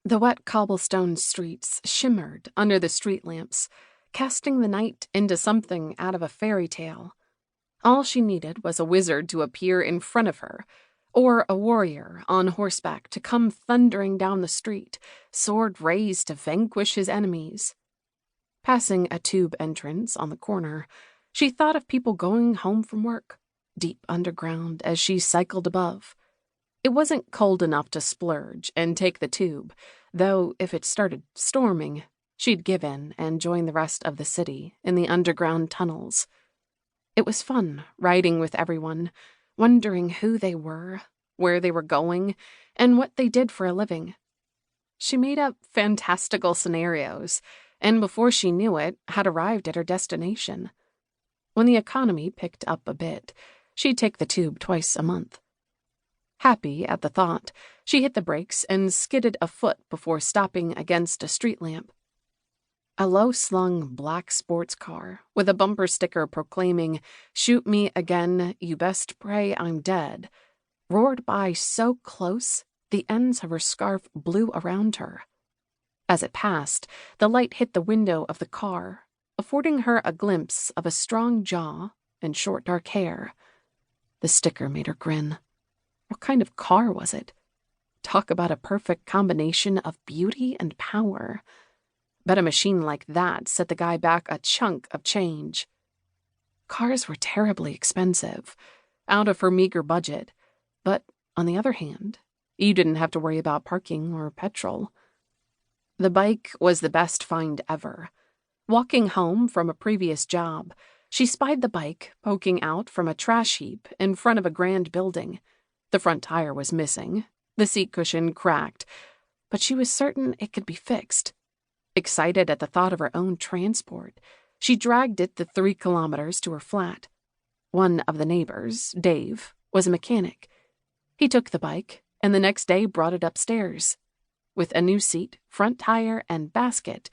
The wet cobblestone streets shimmered under the street lamps, casting the night into something out of a fairy tale. All she needed was a wizard to appear in front of her, or a warrior on horseback to come thundering down the street, sword raised to vanquish his enemies. Passing a tube entrance on the corner, she thought of people going home from work, deep underground as she cycled above. It wasn't cold enough to splurge and take the tube, though if it started storming, she'd give in and join the rest of the city in the underground tunnels. It was fun riding with everyone, wondering who they were, where they were going, and what they did for a living. She made up fantastical scenarios, and before she knew it, had arrived at her destination. When the economy picked up a bit, she'd take the tube twice a month. Happy at the thought, she hit the brakes and skidded a foot before stopping against a street lamp. A low-slung black sports car with a bumper sticker proclaiming, "Shoot me again, you best pray I'm dead," roared by so close the ends of her scarf blew around her. As it passed, the light hit the window of the car, affording her a glimpse of a strong jaw and short dark hair. The sticker made her grin. What kind of car was it? Talk about a perfect combination of beauty and power. Bet a machine like that set the guy back a chunk of change. Cars were terribly expensive, out of her meager budget, but on the other hand, you didn't have to worry about parking or petrol. The bike was the best find ever. Walking home from a previous job, she spied the bike poking out from a trash heap in front of a grand building. The front tire was missing, the seat cushion cracked, but she was certain it could be fixed. Excited at the thought of her own transport, she dragged it the 3 kilometers to her flat. One of the neighbors, Dave, was a mechanic. He took the bike, and the next day brought it upstairs. With a new seat, front tire, and basket,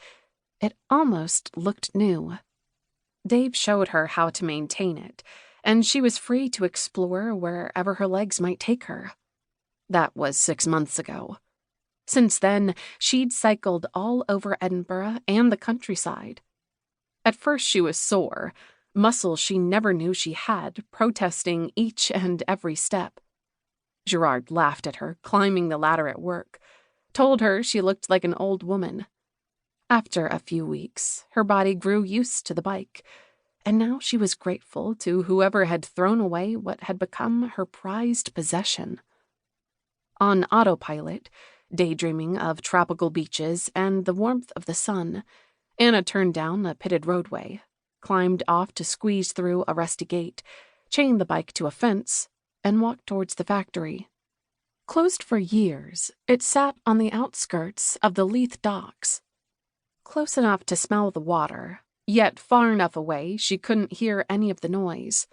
it almost looked new. Dave showed her how to maintain it, and she was free to explore wherever her legs might take her. That was 6 months ago. Since then, she'd cycled all over Edinburgh and the countryside. At first she was sore, muscles she never knew she had, protesting each and every step. Gerard laughed at her, climbing the ladder at work, told her she looked like an old woman. After a few weeks, her body grew used to the bike, and now she was grateful to whoever had thrown away what had become her prized possession. On autopilot, daydreaming of tropical beaches and the warmth of the sun, Anna turned down a pitted roadway, climbed off to squeeze through a rusty gate, chained the bike to a fence, and walked towards the factory. Closed for years, it sat on the outskirts of the Leith docks. Close enough to smell the water, yet far enough away she couldn't hear any of the noise.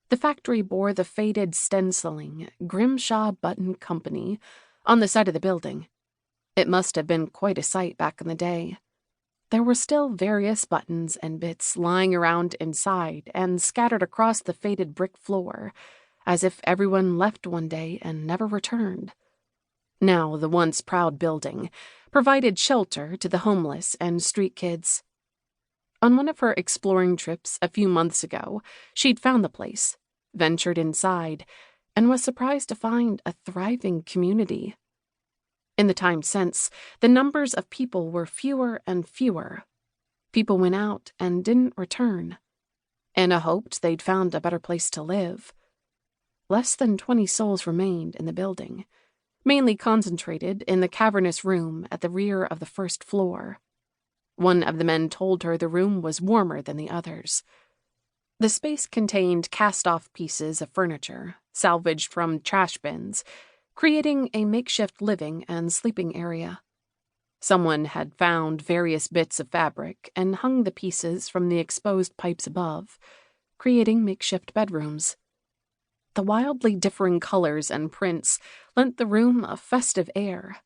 The factory bore the faded stenciling Grimshaw Button Company on the side of the building. It must have been quite a sight back in the day. There were still various buttons and bits lying around inside and scattered across the faded brick floor, as if everyone left one day and never returned. Now the once proud building provided shelter to the homeless and street kids. On one of her exploring trips a few months ago, she'd found the place, ventured inside, and was surprised to find a thriving community. In the time since, the numbers of people were fewer and fewer. People went out and didn't return. Anna hoped they'd found a better place to live. Less than 20 souls remained in the building, mainly concentrated in the cavernous room at the rear of the first floor. One of the men told her the room was warmer than the others. The space contained cast-off pieces of furniture, salvaged from trash bins, creating a makeshift living and sleeping area. Someone had found various bits of fabric and hung the pieces from the exposed pipes above, creating makeshift bedrooms. The wildly differing colors and prints lent the room a festive air.